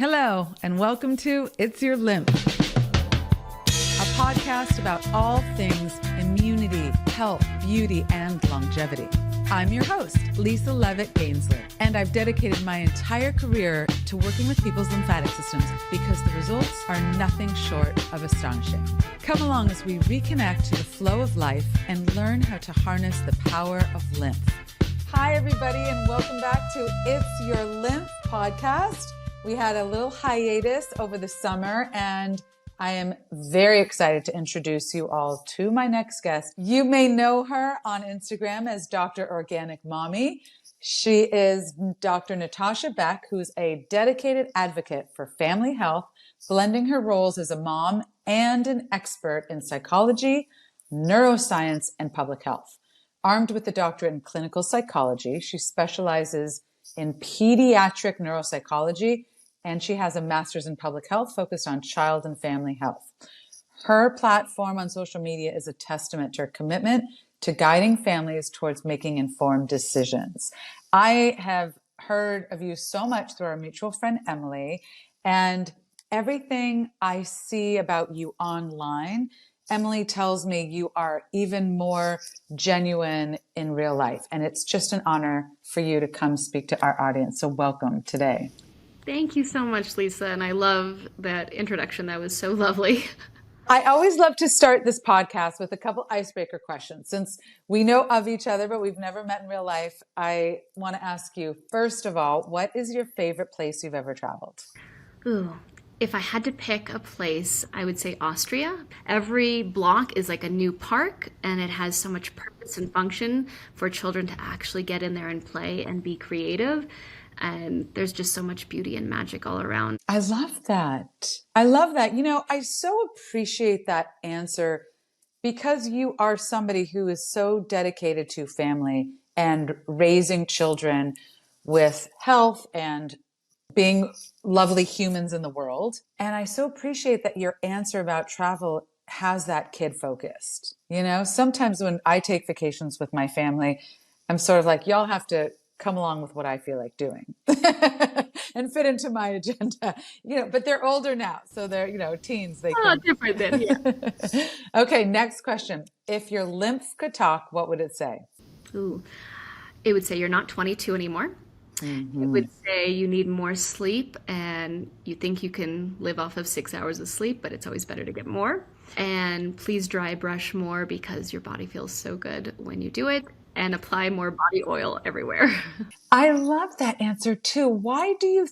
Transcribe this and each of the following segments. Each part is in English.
Hello, and welcome to It's Your Lymph, a podcast about all things immunity, health, beauty, and longevity. I'm your host, Lisa Levitt Gainsler, and I've dedicated my entire career to working with people's lymphatic systems because the results are nothing short of astonishing. Come along as we reconnect to the flow of life and learn how to harness the power of lymph. Hi, everybody, and welcome back to It's Your Lymph podcast. We had a little hiatus over the summer, and I am very excited to introduce you all to my next guest. You may know her on Instagram as Dr. Organic Mommy. She is Dr. Natasha Beck, who's a dedicated advocate for family health, blending her roles as a mom and an expert in psychology, neuroscience, and public health. Armed with a doctorate in clinical psychology, she specializes in pediatric neuropsychology, and she has a master's in public health focused on child and family health. Her platform on social media is a testament to her commitment to guiding families towards making informed decisions. I have heard of you so much through our mutual friend, Emily, and everything I see about you online, Emily tells me you are even more genuine in real life. And it's just an honor for you to come speak to our audience. So welcome today. Thank you so much, Lisa. And I love that introduction. That was so lovely. I always love to start this podcast with a couple icebreaker questions. Since we know of each other, but we've never met in real life, I want to ask you, first of all, what is your favorite place you've ever traveled? Ooh. If I had to pick a place, I would say Austria. Every block is like a new park, and it has so much purpose and function for children to actually get in there and play and be creative. And there's just so much beauty and magic all around. I love that. I love that. You know, I so appreciate that answer because you are somebody who is so dedicated to family and raising children with health and being lovely humans in the world. And I so appreciate that your answer about travel has that kid focused. You know, sometimes when I take vacations with my family, I'm sort of like, y'all have to come along with what I feel like doing and fit into my agenda, you know, but they're older now. So they're, you know, teens. They can. Different then, yeah. Okay, next question. If your lymph could talk, what would it say? Ooh. It would say you're not 22 anymore. It would say you need more sleep and you think you can live off of 6 hours of sleep, but it's always better to get more. And please dry brush more because your body feels so good when you do it, and apply more body oil everywhere. I love that answer too. Why do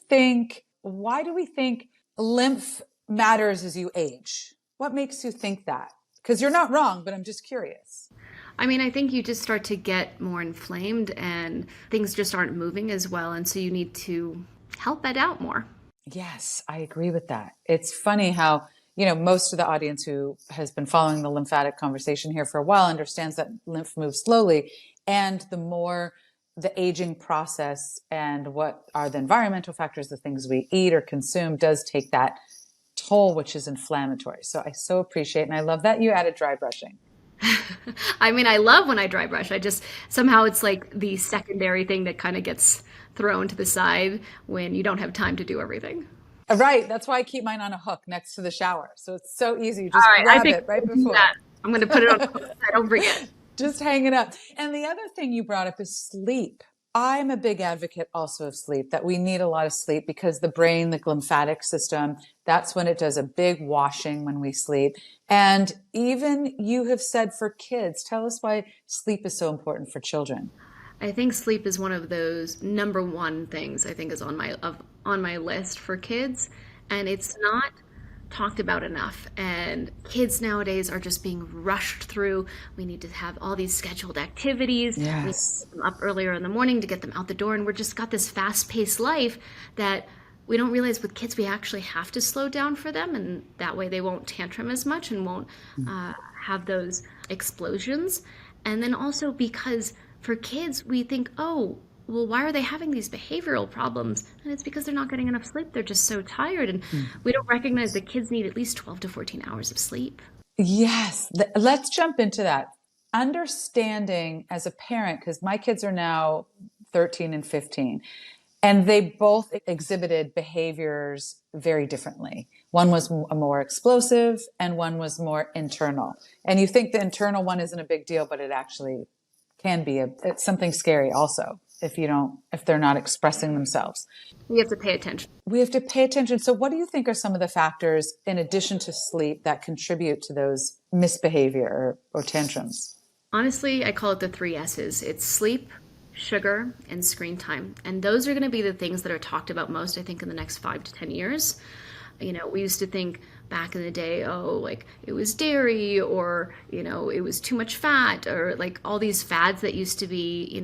we think lymph matters as you age? What makes you think that? Because you're not wrong, but I'm just curious. I mean, I think you just start to get more inflamed and things just aren't moving as well. And so you need to help it out more. Yes, I agree with that. It's funny how, you know, most of the audience who has been following the lymphatic conversation here for a while understands that lymph moves slowly. And the more the aging process and what are the environmental factors, the things we eat or consume does take that toll, which is inflammatory. So I so appreciate, and I love that you added dry brushing. I mean, I love when I dry brush. I just, somehow it's like the secondary thing that kind of gets thrown to the side when you don't have time to do everything. Right. That's why I keep mine on a hook next to the shower. So it's so easy. You just grab it right before. I'm going to put it on the hook. I don't forget. Just hang it up. And the other thing you brought up is sleep. I'm a big advocate also of sleep, that we need a lot of sleep because the brain, the lymphatic system, that's when it does a big washing when we sleep. And even you have said for kids, tell us why sleep is so important for children. I think sleep is one of those number one things I think is on my list for kids, and it's not talked about enough. And kids nowadays are just being rushed through. We need to have all these scheduled activities. Yes. We need to get them up earlier in the morning to get them out the door, and we're just got this fast-paced life that we don't realize with kids we actually have to slow down for them, and that way they won't tantrum as much and won't have those explosions. And then also because for kids we think, oh, well, why are they having these behavioral problems? And it's because they're not getting enough sleep. They're just so tired. And we don't recognize that kids need at least 12 to 14 hours of sleep. Yes. Let's jump into that. Understanding as a parent, because my kids are now 13 and 15, And they both exhibited behaviors very differently. One was more explosive and one was more internal. And you think the internal one isn't a big deal, but it actually can be it's something scary also if they're not expressing themselves. We have to pay attention. We have to pay attention. So what do you think are some of the factors in addition to sleep that contribute to those misbehavior or tantrums? Honestly, I call it the 3 S's. It's sleep, sugar, and screen time. And those are going to be the things that are talked about most, I think, in the next 5 to 10 years. We used to think back in the day, like it was dairy or, it was too much fat or like all these fads that used to be,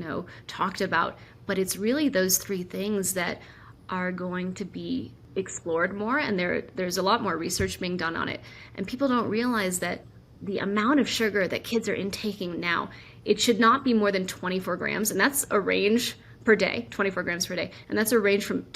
talked about. But it's really those 3 things that are going to be explored more. And there's a lot more research being done on it. And people don't realize that the amount of sugar that kids are intaking now, it should not be more than 24 grams. And that's a range per day, 24 grams per day. And that's a range from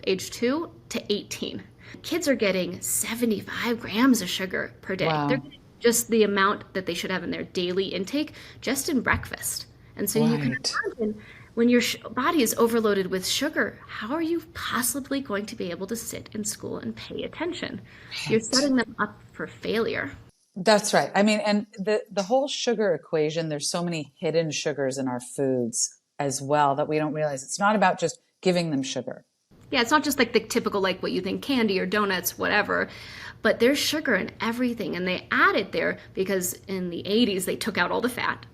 age 2 to 18. Kids are getting 75 grams of sugar per day. Wow. They're getting just the amount that they should have in their daily intake, just in breakfast. And so you can imagine when your body is overloaded with sugar, how are you possibly going to be able to sit in school and pay attention? Right. You're setting them up for failure. That's right. I mean, and the whole sugar equation, there's so many hidden sugars in our foods as well that we don't realize. It's not about just giving them sugar. Yeah, it's not just like the typical, like what you think, candy or donuts, whatever, but there's sugar in everything. And they add it there because in the 80s, they took out all the fat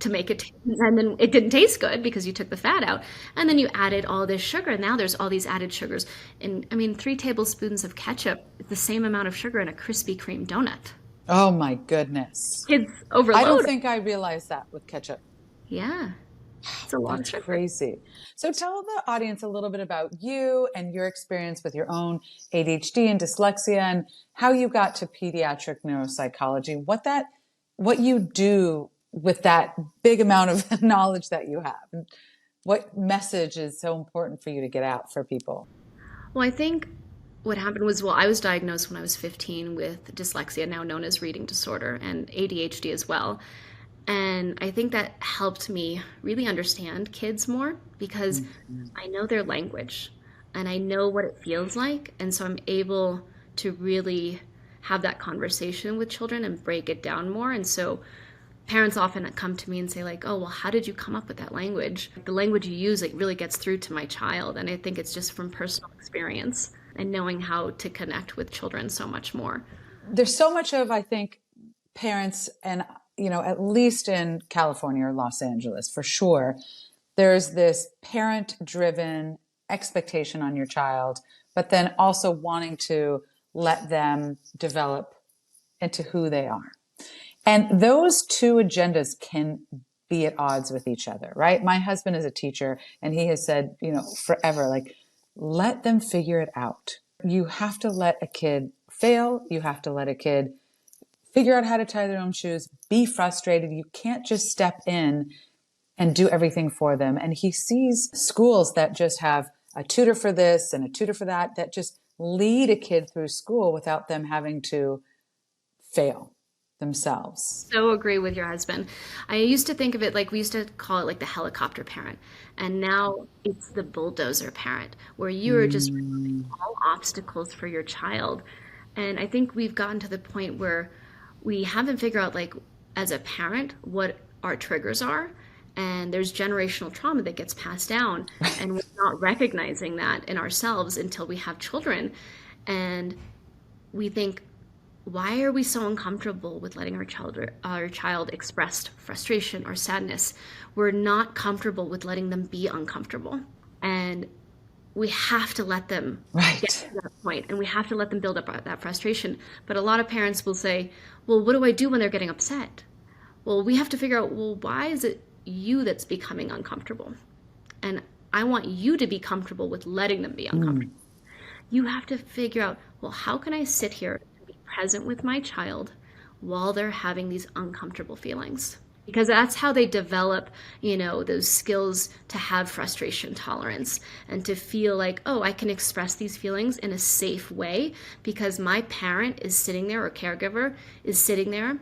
to make it, and then it didn't taste good because you took the fat out. And then you added all this sugar. And now there's all these added sugars. And 3 tablespoons of ketchup is the same amount of sugar in a Krispy Kreme donut. Oh my goodness. Kids overload. I don't think I realized that with ketchup. Yeah. It's a lot of sugar. Crazy. So tell the audience a little bit about you and your experience with your own ADHD and dyslexia and how you got to pediatric neuropsychology, what you do with that big amount of knowledge that you have. What message is so important for you to get out for people? Well, I think what happened was, I was diagnosed when I was 15 with dyslexia, now known as reading disorder, and ADHD as well. And I think that helped me really understand kids more because I know their language and I know what it feels like. And so I'm able to really have that conversation with children and break it down more. And so parents often come to me and say like, oh, well, how did you come up with that language? The language you use, it really gets through to my child. And I think it's just from personal experience and knowing how to connect with children so much more. There's so much of, I think, parents and at least in California or Los Angeles, for sure, there's this parent-driven expectation on your child, but then also wanting to let them develop into who they are. And those 2 agendas can be at odds with each other, right? My husband is a teacher, and he has said, forever, like, let them figure it out. You have to let a kid fail. You have to let a kid figure out how to tie their own shoes, be frustrated. You can't just step in and do everything for them. And he sees schools that just have a tutor for this and a tutor for that just lead a kid through school without them having to fail themselves. So agree with your husband. I used to think of it like, we used to call it like the helicopter parent. And now it's the bulldozer parent, where you are just removing all obstacles for your child. And I think we've gotten to the point where we haven't figured out, like, as a parent, what our triggers are. And there's generational trauma that gets passed down. And we're not recognizing that in ourselves until we have children. And we think, why are we so uncomfortable with letting our child express frustration or sadness? We're not comfortable with letting them be uncomfortable. And we have to let them get to that point, and we have to let them build up that frustration. But a lot of parents will say, well, what do I do when they're getting upset? Well, we have to figure out, well, why is it you that's becoming uncomfortable? And I want you to be comfortable with letting them be uncomfortable. You have to figure out, well, how can I sit here and be present with my child while they're having these uncomfortable feelings? Because that's how they develop, those skills to have frustration tolerance and to feel like, oh, I can express these feelings in a safe way because my parent is sitting there, or caregiver is sitting there,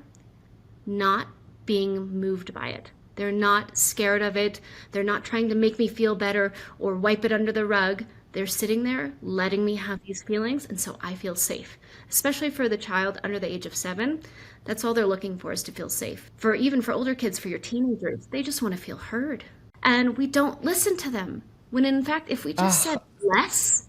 not being moved by it, They're not scared of it. They're not trying to make me feel better or wipe it under the rug. They're sitting there letting me have these feelings, and so I feel safe. Especially for the child under the age of 7, that's all they're looking for, is to feel safe. Even for older kids, for your teenagers, they just want to feel heard. And we don't listen to them. When in fact, if we just said less,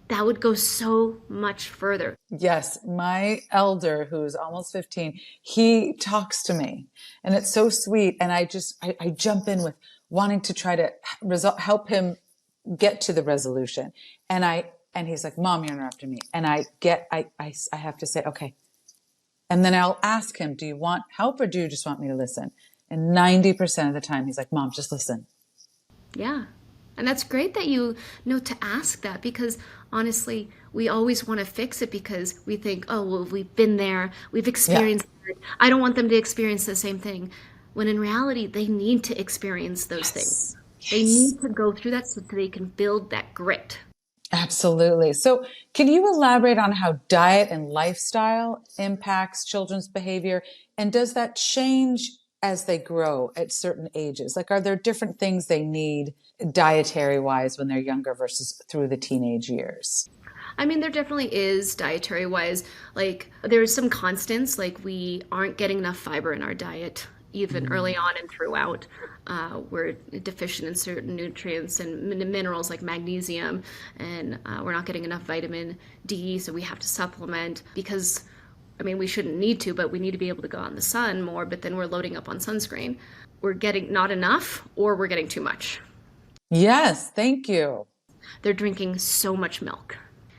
that would go so much further. Yes, my elder, who's almost 15, he talks to me, and it's so sweet. And I jump in with wanting to try to help him get to the resolution. And he's like, Mom, you're interrupting me. And I have to say, okay. And then I'll ask him, do you want help or do you just want me to listen? And 90% of the time he's like, Mom, just listen. Yeah. And that's great that you know to ask that, because honestly, we always want to fix it because we think, oh, well, we've been there, we've experienced it. I don't want them to experience the same thing. When in reality, they need to experience those things. They need to go through that so they can build that grit. Absolutely. So can you elaborate on how diet and lifestyle impacts children's behavior? And does that change as they grow at certain ages? Like, are there different things they need dietary wise when they're younger versus through the teenage years? I mean, there definitely is dietary wise. Like, there's some constants, like we aren't getting enough fiber in our diet, even early on and throughout. We're deficient in certain nutrients and minerals like magnesium, and we're not getting enough vitamin D, so we have to supplement because, I mean, we shouldn't need to, but we need to be able to go out in the sun more, but then we're loading up on sunscreen. We're getting not enough, or we're getting too much. Yes, thank you. They're drinking so much milk,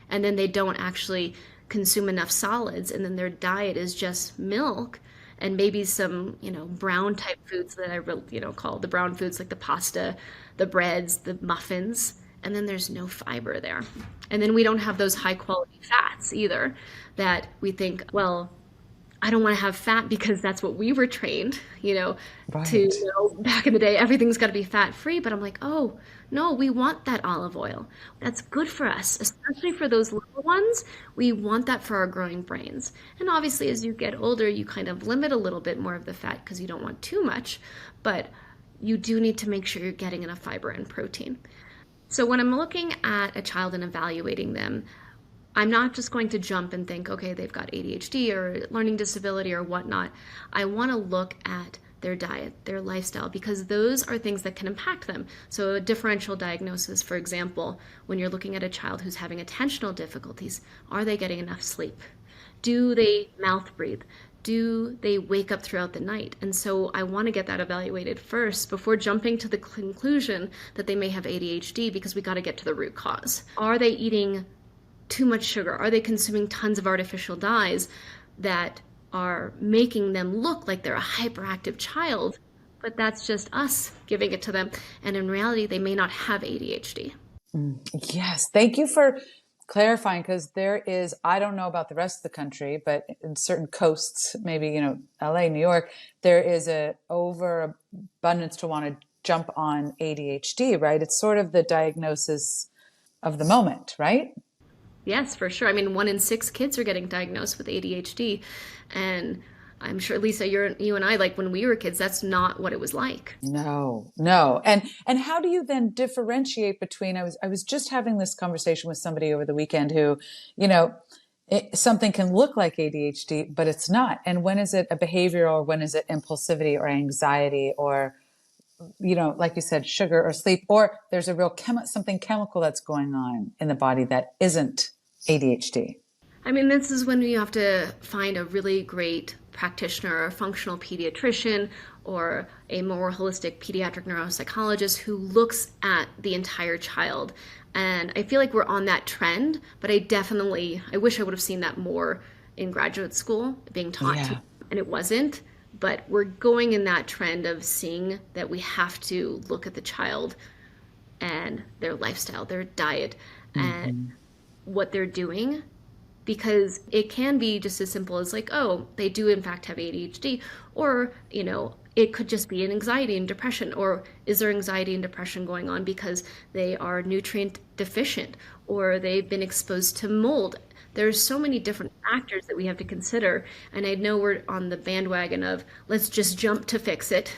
and then they don't actually consume enough solids, and then their diet is just milk and maybe some, brown type foods that I call the brown foods, like the pasta, the breads, the muffins, and then there's no fiber there. And then we don't have those high quality fats either that we think, well, I don't want to have fat because that's what we were trained, back in the day, everything's got to be fat free. But I'm like, oh, no, we want that olive oil. That's good for us, especially for those little ones. We want that for our growing brains. And obviously, as you get older, you kind of limit a little bit more of the fat because you don't want too much. But you do need to make sure you're getting enough fiber and protein. So when I'm looking at a child and evaluating them, I'm not just going to jump and think, okay, they've got ADHD or learning disability or whatnot. I want to look at their diet, their lifestyle, because those are things that can impact them. So a differential diagnosis, for example, when you're looking at a child who's having attentional difficulties, are they getting enough sleep? Do they mouth breathe? Do they wake up throughout the night? And so I want to get that evaluated first before jumping to the conclusion that they may have ADHD, because we got to get to the root cause. Are they eating too much sugar? Are they consuming tons of artificial dyes that are making them look like they're a hyperactive child, but that's just us giving it to them? And in reality, they may not have ADHD. Yes. Thank you for clarifying, because there is, I don't know about the rest of the country, but in certain coasts, maybe, LA, New York, there is a overabundance to want to jump on ADHD, right? It's sort of the diagnosis of the moment, right? Yes, for sure. I mean, 1 in 6 kids are getting diagnosed with ADHD. And I'm sure, Lisa, you and I, like when we were kids, that's not what it was like. No. And how do you then differentiate between, I was just having this conversation with somebody over the weekend who, something can look like ADHD, but it's not. And when is it a behavioral, or when is it impulsivity or anxiety or, like you said, sugar or sleep, or there's a real something chemical that's going on in the body that isn't ADHD? I mean, this is when you have to find a really great practitioner, a functional pediatrician, or a more holistic pediatric neuropsychologist who looks at the entire child. And I feel like we're on that trend, but I wish I would have seen that more in graduate school being taught to, and it wasn't. But we're going in that trend of seeing that we have to look at the child and their lifestyle, their diet, and what they're doing, because it can be just as simple as like, oh, they do in fact have ADHD, or, it could just be an anxiety and depression, or is there anxiety and depression going on because they are nutrient deficient, or they've been exposed to mold. There's so many different factors that we have to consider. And I know we're on the bandwagon of let's just jump to fix it,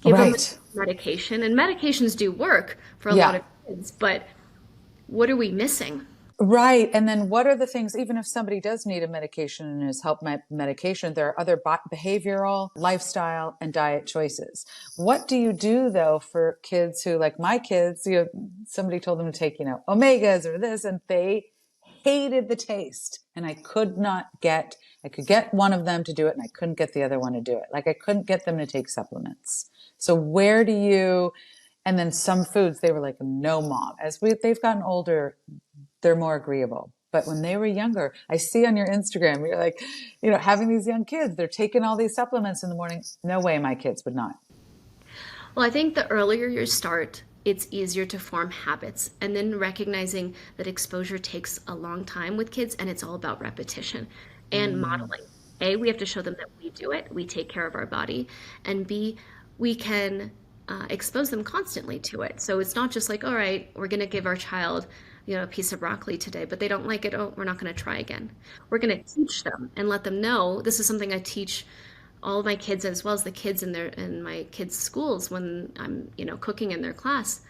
give them Right. medication, and medications do work for a lot Yeah. of kids, but what are we missing? Right. And then what are the things, even if somebody does need a medication and is help medication, there are other behavioral, lifestyle, and diet choices. What do you do though for kids who, like my kids, somebody told them to take, omegas or this, and they hated the taste. And I could get one of them to do it and I couldn't get the other one to do it. Like I couldn't get them to take supplements. So and then some foods, they were like, no, mom. They've gotten older, they're more agreeable. But when they were younger, I see on your Instagram, you're like, having these young kids, they're taking all these supplements in the morning. No way my kids would not. Well, I think the earlier you start, it's easier to form habits. And then recognizing that exposure takes a long time with kids, and it's all about repetition and modeling. A, we have to show them that we do it, we take care of our body, and B, we can expose them constantly to it. So it's not just like, all right, we're going to give our child a piece of broccoli today, but they don't like it. Oh, we're not going to try again. We're going to teach them and let them know. This is something I teach all of my kids, as well as the kids in my kids' schools when I'm, cooking in their class.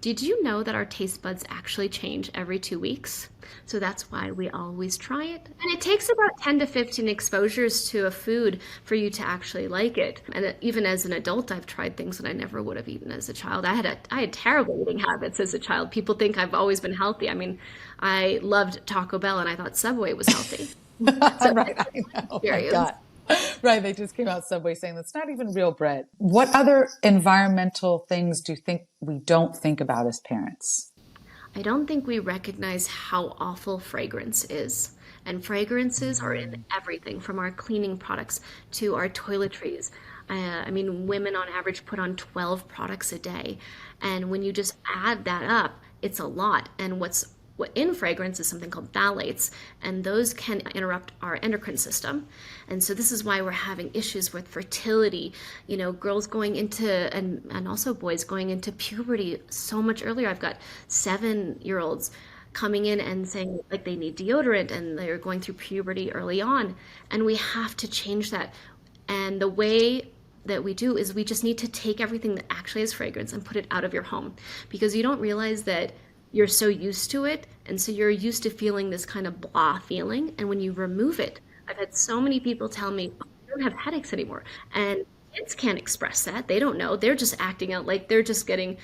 Did you know that our taste buds actually change every 2 weeks? So that's why we always try it. And it takes about 10 to 15 exposures to a food for you to actually like it. And even as an adult, I've tried things that I never would have eaten as a child. I had terrible eating habits as a child. People think I've always been healthy. I mean, I loved Taco Bell and I thought Subway was healthy. So Right. I know. Oh my God. Right. They just came out Subway saying that's not even real bread. What other environmental things do you think we don't think about as parents? I don't think we recognize how awful fragrance is. And fragrances are in everything from our cleaning products to our toiletries. Women on average put on 12 products a day. And when you just add that up, it's a lot. And what in fragrance is something called phthalates, and those can interrupt our endocrine system. And so this is why we're having issues with fertility, girls going into, and also boys going into puberty so much earlier. I've got 7-year-olds coming in and saying like they need deodorant and they're going through puberty early on. And we have to change that. And the way that we do is we just need to take everything that actually has fragrance and put it out of your home, because you don't realize that you're so used to it, and so you're used to feeling this kind of blah feeling, and when you remove it, I've had so many people tell me, oh, I don't have headaches anymore, and kids can't express that. They don't know. They're just acting out like they're just getting,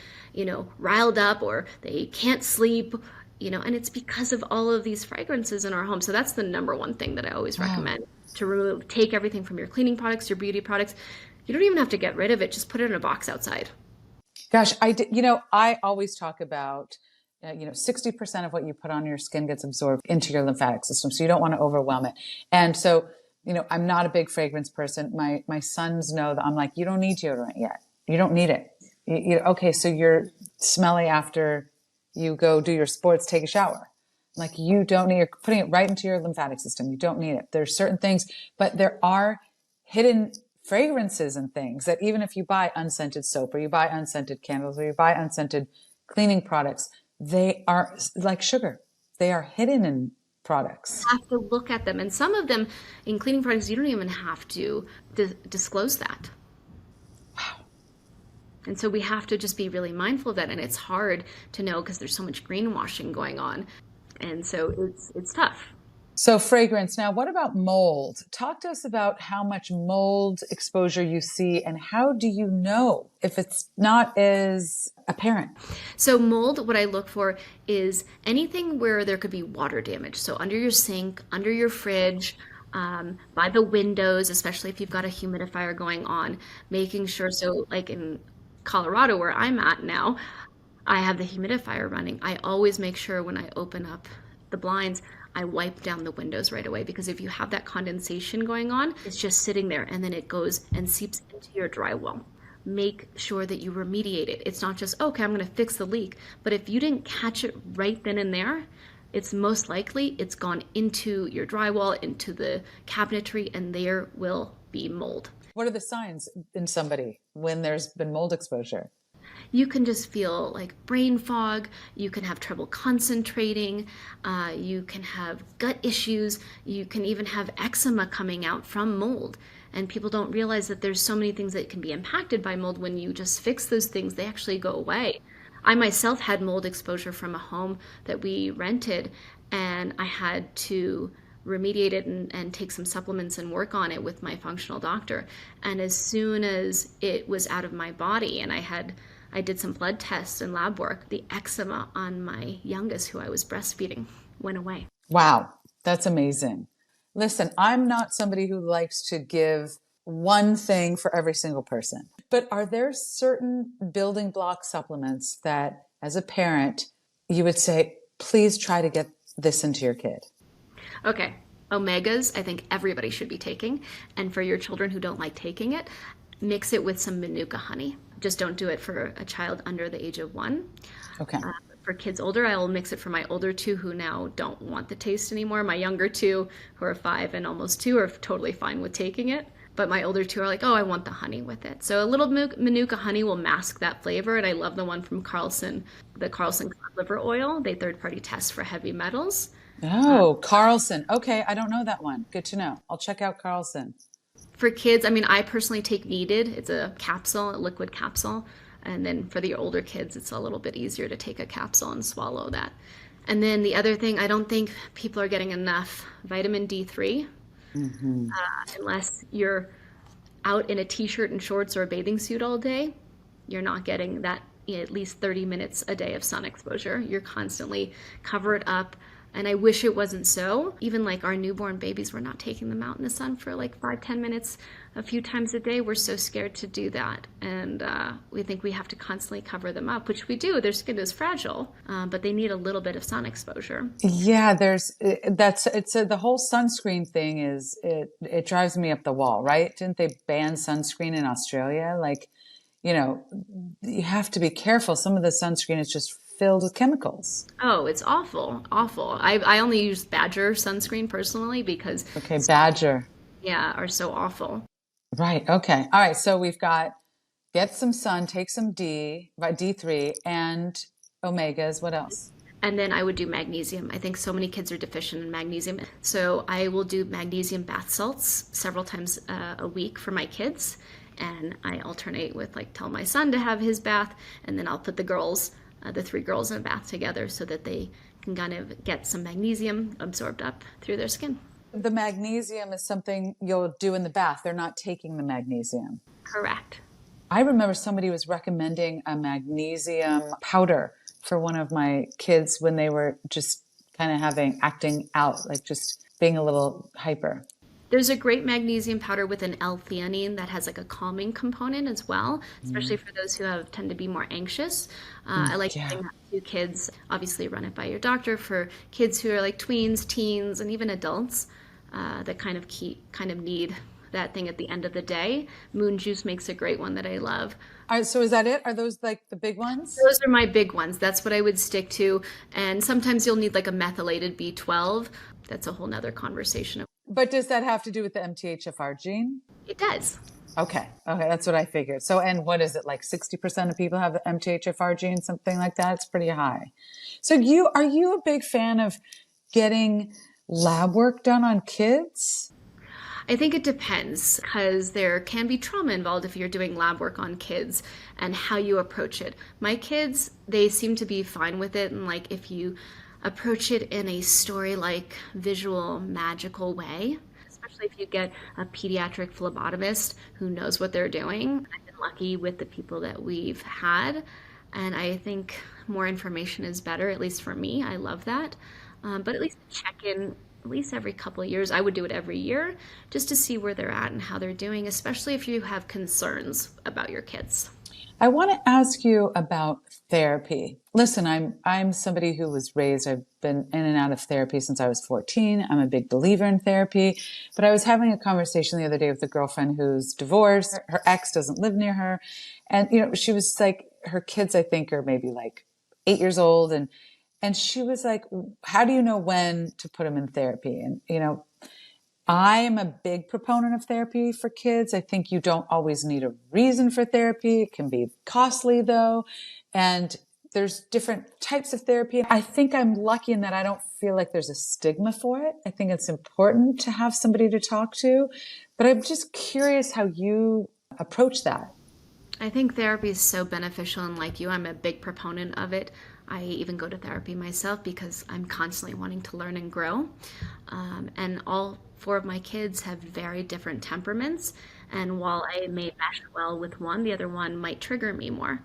riled up, or they can't sleep, and it's because of all of these fragrances in our home. So that's the number one thing that I always recommend, to remove. Take everything from your cleaning products, your beauty products. You don't even have to get rid of it. Just put it in a box outside. Gosh, I always talk about 60% of what you put on your skin gets absorbed into your lymphatic system. So you don't want to overwhelm it. And so, I'm not a big fragrance person. My sons know that I'm like, you don't need deodorant yet. You don't need it. Okay, so you're smelly after you go do your sports, take a shower. Like you don't need, you're putting it right into your lymphatic system. You don't need it. There's certain things, but there are hidden fragrances and things that even if you buy unscented soap or you buy unscented candles or you buy unscented cleaning products, they are like sugar. They are hidden in products. You have to look at them. And some of them in cleaning products, you don't even have to disclose that. Wow. And so we have to just be really mindful of that. And it's hard to know because there's so much greenwashing going on. And so it's tough. So fragrance. Now, what about mold? Talk to us about how much mold exposure you see and how do you know if it's not as apparent? So mold, what I look for is anything where there could be water damage. So under your sink, under your fridge, by the windows, especially if you've got a humidifier going on, making sure. So like in Colorado where I'm at now, I have the humidifier running. I always make sure when I open up the blinds, I wipe down the windows right away, because if you have that condensation going on, it's just sitting there and then it goes and seeps into your drywall. Make sure that you remediate it. It's not just, okay, I'm going to fix the leak. But if you didn't catch it right then and there, it's most likely it's gone into your drywall, into the cabinetry, and there will be mold. What are the signs in somebody when there's been mold exposure? You can just feel like brain fog. You can have trouble concentrating. You can have gut issues. You can even have eczema coming out from mold. And people don't realize that there's so many things that can be impacted by mold. When you just fix those things, they actually go away. I myself had mold exposure from a home that we rented, and I had to remediate it and take some supplements and work on it with my functional doctor. And as soon as it was out of my body and I did some blood tests and lab work, the eczema on my youngest, who I was breastfeeding, went away. Wow, that's amazing. Listen, I'm not somebody who likes to give one thing for every single person, but are there certain building block supplements that as a parent, you would say, please try to get this into your kid? Okay, omegas, I think everybody should be taking. And for your children who don't like taking it, mix it with some Manuka honey. Just don't do it for a child under the age of 1. Okay. For kids older, I will mix it for my older 2 who now don't want the taste anymore. My younger 2, who are 5 and almost 2, are totally fine with taking it. But my older 2 are like, oh, I want the honey with it. So a little Manuka honey will mask that flavor. And I love the one from Carlson, the Carlson cod liver oil. They third-party test for heavy metals. Oh, Carlson. Okay, I don't know that one. Good to know. I'll check out Carlson. For kids, I mean, I personally take Needed. It's a capsule, a liquid capsule. And then for the older kids, it's a little bit easier to take a capsule and swallow that. And then the other thing, I don't think people are getting enough vitamin D3. Unless you're out in a t-shirt and shorts or a bathing suit all day, you're not getting that at least 30 minutes a day of sun exposure. You're constantly covered up. And I wish it wasn't so. Even like our newborn babies, we're not taking them out in the sun for like 5-10 minutes a few times a day. We're so scared to do that. And we think we have to constantly cover them up, which we do. Their skin is fragile, but they need a little bit of sun exposure. Yeah, the whole sunscreen thing it drives me up the wall, right? Didn't they ban sunscreen in Australia? Like, you have to be careful. Some of the sunscreen is just filled with chemicals. Oh, it's awful, awful. I only use Badger sunscreen personally because Okay, Badger. yeah, are so awful. Right. Okay. All right. So we've got get some sun, take some D3 and omegas. What else? And then I would do magnesium. I think so many kids are deficient in magnesium. So I will do magnesium bath salts several times a week for my kids. And I alternate with tell my son to have his bath, and then I'll put the 3 girls in a bath together so that they can kind of get some magnesium absorbed up through their skin. The magnesium is something you'll do in the bath. They're not taking the magnesium. Correct. I remember somebody was recommending a magnesium powder for one of my kids when they were just kind of acting out, like just being a little hyper. There's a great magnesium powder with an L-theanine that has a calming component as well, especially for those who tend to be more anxious. I like giving that to kids. Obviously, run it by your doctor. For kids who are like tweens, teens, and even adults that kind of need that thing at the end of the day. Moon juice makes a great one that I love. All right, so is that it? Are those like the big ones? Those are my big ones. That's what I would stick to. And sometimes you'll need like a methylated B12. That's a whole nother conversation. But does that have to do with the MTHFR gene? It does. Okay, that's what I figured. So, and what is it, like 60% of people have the MTHFR gene, something like that? It's pretty high. So are you a big fan of getting lab work done on kids? I think it depends, because there can be trauma involved if you're doing lab work on kids and how you approach it. My kids, they seem to be fine with it, and if you approach it in a story-like, visual, magical way, especially if you get a pediatric phlebotomist who knows what they're doing. I've been lucky with the people that we've had, and I think more information is better, at least for me. I love that. But at least check in at least every couple of years. I would do it every year just to see where they're at and how they're doing, especially if you have concerns about your kids. I want to ask you about therapy. Listen, I'm somebody who was raised, I've been in and out of therapy since I was 14. I'm a big believer in therapy, but I was having a conversation the other day with a girlfriend who's divorced. Her ex doesn't live near her. And, she was like, her kids, I think, are maybe 8 years old. And she was like, how do you know when to put them in therapy? And, I am a big proponent of therapy for kids. I think you don't always need a reason for therapy. It can be costly though. And there's different types of therapy. I think I'm lucky in that I don't feel like there's a stigma for it. I think it's important to have somebody to talk to, but I'm just curious how you approach that. I think therapy is so beneficial, and like you, I'm a big proponent of it. I even go to therapy myself because I'm constantly wanting to learn and grow. And all four of my kids have very different temperaments. And while I may mesh well with one, the other one might trigger me more.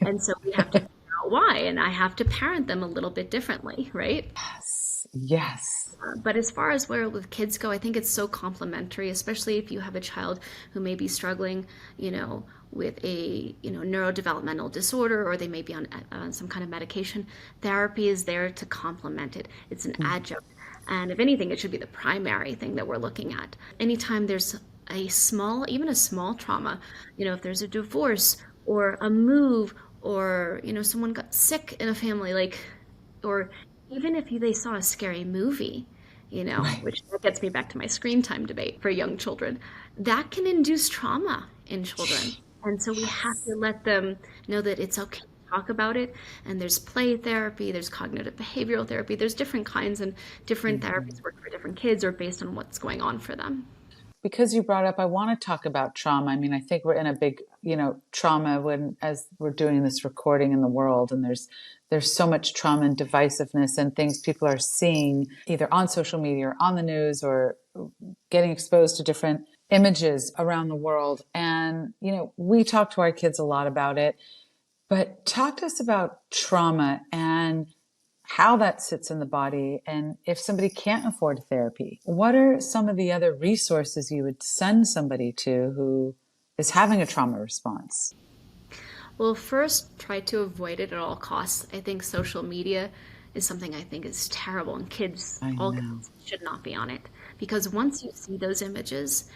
And so we have to figure out why. And I have to parent them a little bit differently, right? Yes. Yes. But as far as where with kids go, I think it's so complementary, especially if you have a child who may be struggling, with a, neurodevelopmental disorder, or they may be on some kind of medication. Therapy is there to complement it. It's an adjunct. And if anything, it should be the primary thing that we're looking at. Anytime there's even a small trauma, if there's a divorce or a move, or, someone got sick in a family, or even if they saw a scary movie, Right. which gets me back to my screen time debate for young children, that can induce trauma in children. And so we have to let them know that it's okay to talk about it. And there's play therapy, there's cognitive behavioral therapy, there's different kinds, and different therapies work for different kids or based on what's going on for them. Because you brought up, I want to talk about trauma. I mean, I think we're in a big, trauma as we're doing this recording in the world, and there's so much trauma and divisiveness and things people are seeing either on social media or on the news or getting exposed to different images around the world. And, we talk to our kids a lot about it, but talk to us about trauma and how that sits in the body. And if somebody can't afford therapy, what are some of the other resources you would send somebody to who is having a trauma response? Well, first, try to avoid it at all costs. I think social media is something I think is terrible, and I all know. kids should not be on it, because once you see those images,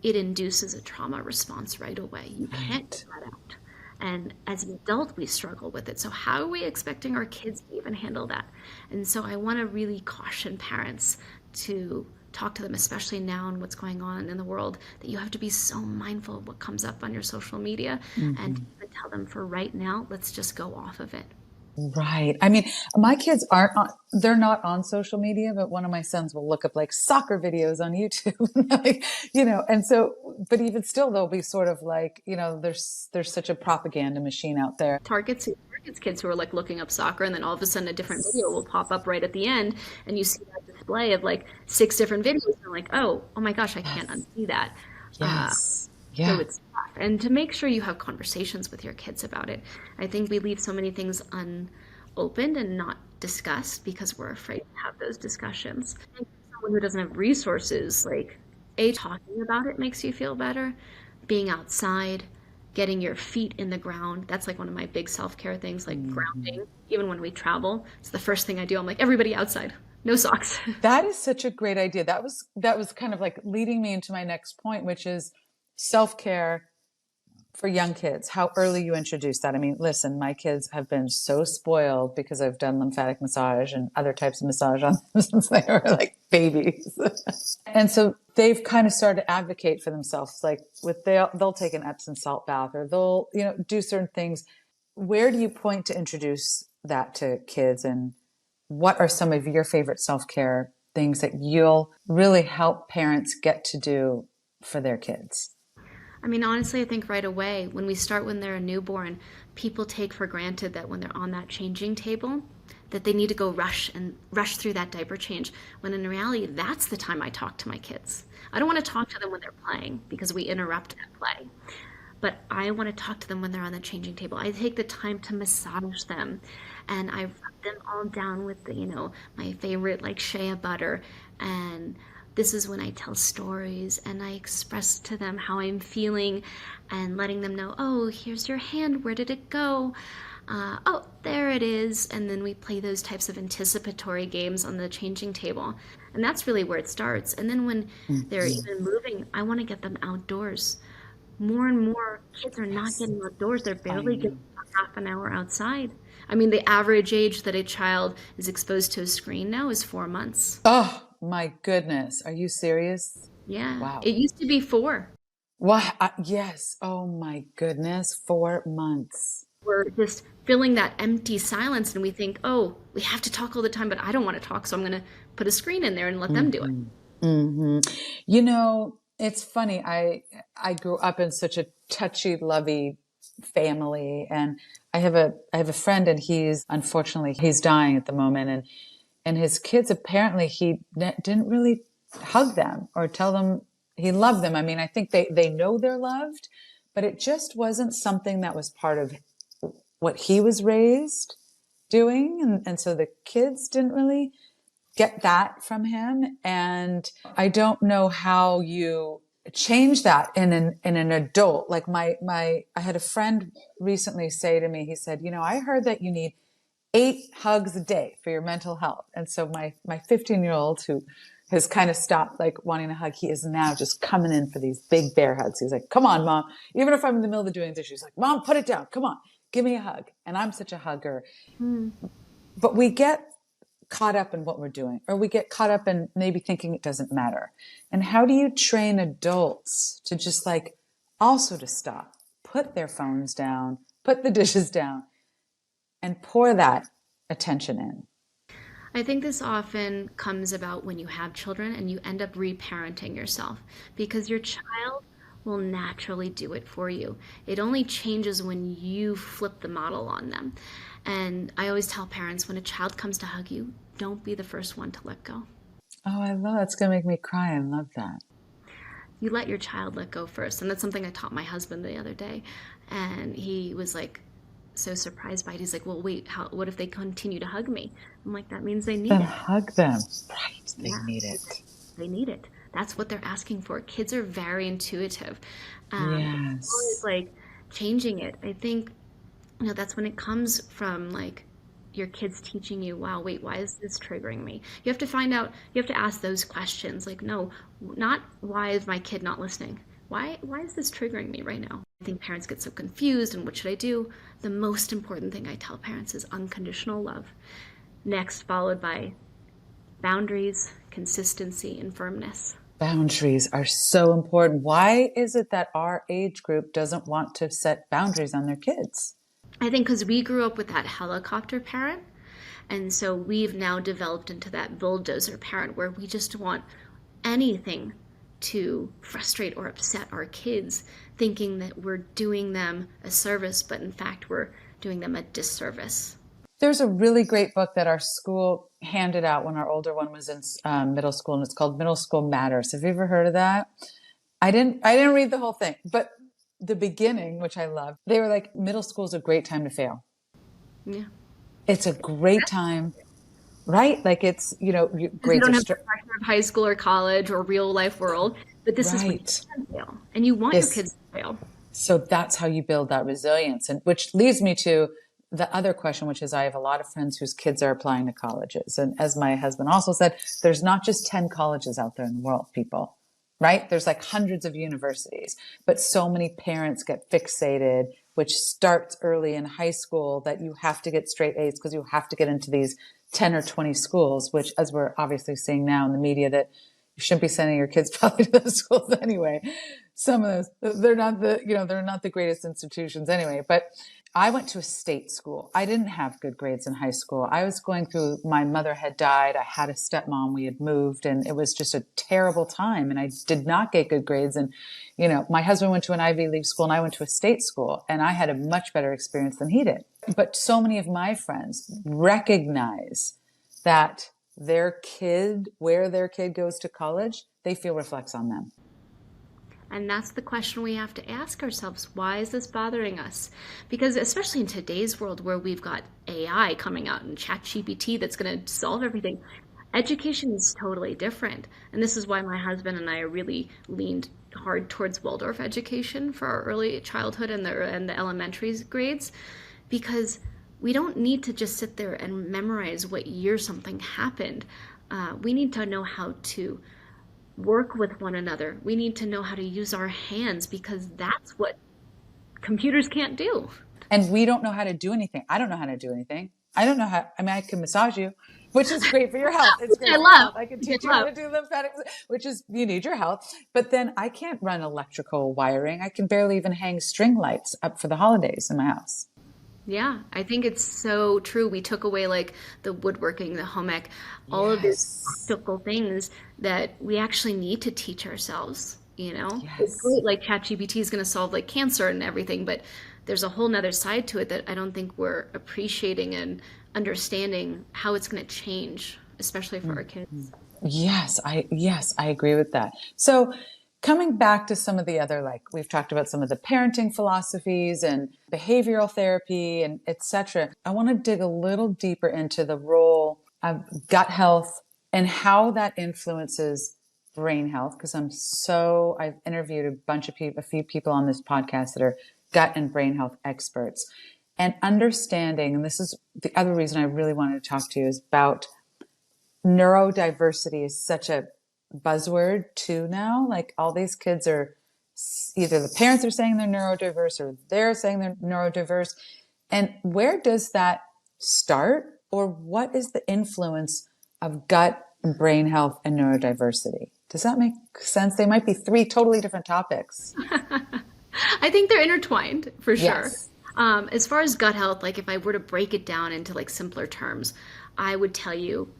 it induces a trauma response right away. You can't get Right. that out. And as an adult, we struggle with it. So how are we expecting our kids to even handle that? And so I want to really caution parents to talk to them, especially now and what's going on in the world, that you have to be so mindful of what comes up on your social media, and even tell them, for right now, let's just go off of it. Right. I mean, my kids they're not on social media, but one of my sons will look up like soccer videos on YouTube, and so, but even still, they'll be sort of like, there's such a propaganda machine out there. Targets kids who are like looking up soccer, and then all of a sudden a different video will pop up right at the end, and you see that display of like 6 different videos, and you're like, oh my gosh, I can't unsee that. Uh, Yes. so Yeah. it's tough. And to make sure you have conversations with your kids about it. I think we leave so many things unopened and not discussed because we're afraid to have those discussions. I think for someone who doesn't have resources, like talking about it makes you feel better. Being outside, getting your feet in the ground. That's like one of my big self-care things, like grounding. Even when we travel, it's the first thing I do. I'm like, everybody outside, no socks. That is such a great idea. That was kind of like leading me into my next point, which is self-care for young kids, how early you introduce that. I mean, listen, my kids have been so spoiled because I've done lymphatic massage and other types of massage on them since they were like babies. And so they've kind of started to advocate for themselves, like they'll take an Epsom salt bath, or they'll, do certain things. Where do you point to introduce that to kids, and what are some of your favorite self-care things that you'll really help parents get to do for their kids? I mean, honestly, I think right away, when we start when they're a newborn, people take for granted that when they're on that changing table, that they need to go rush through that diaper change. When in reality, that's the time I talk to my kids. I don't want to talk to them when they're playing because we interrupt that play. But I want to talk to them when they're on the changing table. I take the time to massage them, and I rub them all down with my favorite like shea butter. And this is when I tell stories and I express to them how I'm feeling, and letting them know, oh, here's your hand, where did it go? Oh, there it is. And then we play those types of anticipatory games on the changing table. And that's really where it starts. And then when they're even moving, I want to get them outdoors. More and more kids are not getting outdoors. They're I barely know. getting half an hour outside. I mean, the average age that a child is exposed to a screen now is 4 months. Oh, my goodness. Are you serious? Yeah, Wow. it used to be 4. Well, yes. Oh my goodness. 4 months. We're just filling that empty silence, and we think, oh, we have to talk all the time, but I don't want to talk, so I'm going to put a screen in there and let them do it. hmm hmm You know, it's funny. I grew up in such a touchy, lovey family, and I have a friend, and he's dying at the moment, and his kids apparently didn't really hug them or tell them he loved them. I mean, I think they know they're loved, but it just wasn't something that was part of what he was raised doing, and so the kids didn't really get that from him. And I don't know how you change that in an adult. Like I had a friend recently say to me, he said, I heard that you need 8 hugs a day for your mental health. And so my 15-year-old, who has kind of stopped like wanting a hug, he is now just coming in for these big bear hugs. He's like, come on, mom. Even if I'm in the middle of doing dishes, like, mom, put it down. Come on, give me a hug. And I'm such a hugger. Mm. But we get caught up in what we're doing, or we get caught up in maybe thinking it doesn't matter. And how do you train adults to just also to stop, put their phones down, put the dishes down, and pour that attention in? I think this often comes about when you have children and you end up reparenting yourself because your child will naturally do it for you. It only changes when you flip the model on them. And I always tell parents, when a child comes to hug you, don't be the first one to let go. Oh, I love that's gonna make me cry. I love that. You let your child let go first. And that's something I taught my husband the other day. And he was like so surprised by it. He's like, well, wait, what if they continue to hug me? I'm like, that means they need Then it. hug them. Right. They Yeah, need it. they need it. That's what they're asking for. Kids are very intuitive. It's always Yes. like changing it. I think, that's when it comes from like your kids teaching you, wow, wait, why is this triggering me? You have to find out, you have to ask those questions. Like, no, not why is my kid not listening? Why is this triggering me right now? I think parents get so confused and what should I do? The most important thing I tell parents is unconditional love. Next, followed by boundaries, consistency, and firmness. Boundaries are so important. Why is it that our age group doesn't want to set boundaries on their kids? I think because we grew up with that helicopter parent, and so we've now developed into that bulldozer parent where we just want anything to frustrate or upset our kids, thinking that we're doing them a service, but in fact, we're doing them a disservice. There's a really great book that our school handed out when our older one was in middle school, and it's called Middle School Matters. Have you ever heard of that? I didn't read the whole thing, but the beginning, which I loved, they were like, middle school is a great time to fail. Yeah. It's a great time, right? Like it's, Because you grades don't are have the pressure of high school or college or real life world, but this is when you right. can fail, and you want your This, kids to fail. so that's how you build that resilience. And which leads me to the other question, which is I have a lot of friends whose kids are applying to colleges. And as my husband also said, there's not just 10 colleges out there in the world, people, right? There's like hundreds of universities, but so many parents get fixated, which starts early in high school, that you have to get straight A's because you have to get into these 10 or 20 schools, which, as we're obviously seeing now in the media, that you shouldn't be sending your kids probably to those schools anyway. Some of those, they're not the greatest institutions anyway. But I went to a state school. I didn't have good grades in high school. I was going through, my mother had died. I had a stepmom. We had moved, and it was just a terrible time. And I did not get good grades. And, my husband went to an Ivy League school and I went to a state school, and I had a much better experience than he did. But so many of my friends recognize that where their kid goes to college, they feel reflects on them. And that's the question we have to ask ourselves. Why is this bothering us? Because especially in today's world where we've got AI coming out and ChatGPT that's going to solve everything, education is totally different. And this is why my husband and I really leaned hard towards Waldorf education for our early childhood and the elementary grades, because we don't need to just sit there and memorize what year something happened. We need to know how to work with one another. We need to know how to use our hands, because that's what computers can't do. And we don't know how to do anything. I don't know how to do anything. I don't know how, I mean, I can massage you, which is great for your health. It's great I for your love. health. I can Which teach you I how love. to do lymphatic, which is, you need your health. But then I can't run electrical wiring. I can barely even hang string lights up for the holidays in my house. Yeah, I think it's so true. We took away like the woodworking, the home ec, all of these Yes. practical things that we actually need to teach ourselves, you know? It's Yes. great, like ChatGPT is going to solve like cancer and everything, but there's a whole nother side to it that I don't think we're appreciating and understanding how it's going to change, especially for our kids. Yes, I agree with that. So coming back to some of the other, like we've talked about some of the parenting philosophies and behavioral therapy and etc. I want to dig a little deeper into the role of gut health and how that influences brain health. Because I've interviewed a few people on this podcast that are gut and brain health experts and understanding, and this is the other reason I really wanted to talk to you is about neurodiversity is such a buzzword too now. Like all these kids are either the parents are saying they're neurodiverse or they're saying they're neurodiverse. And where does that start? Or what is the influence of gut and brain health and neurodiversity? Does that make sense? They might be three totally different topics. I think they're intertwined for sure. Yes. As far as gut health, like if I were to break it down into like simpler terms, I would tell you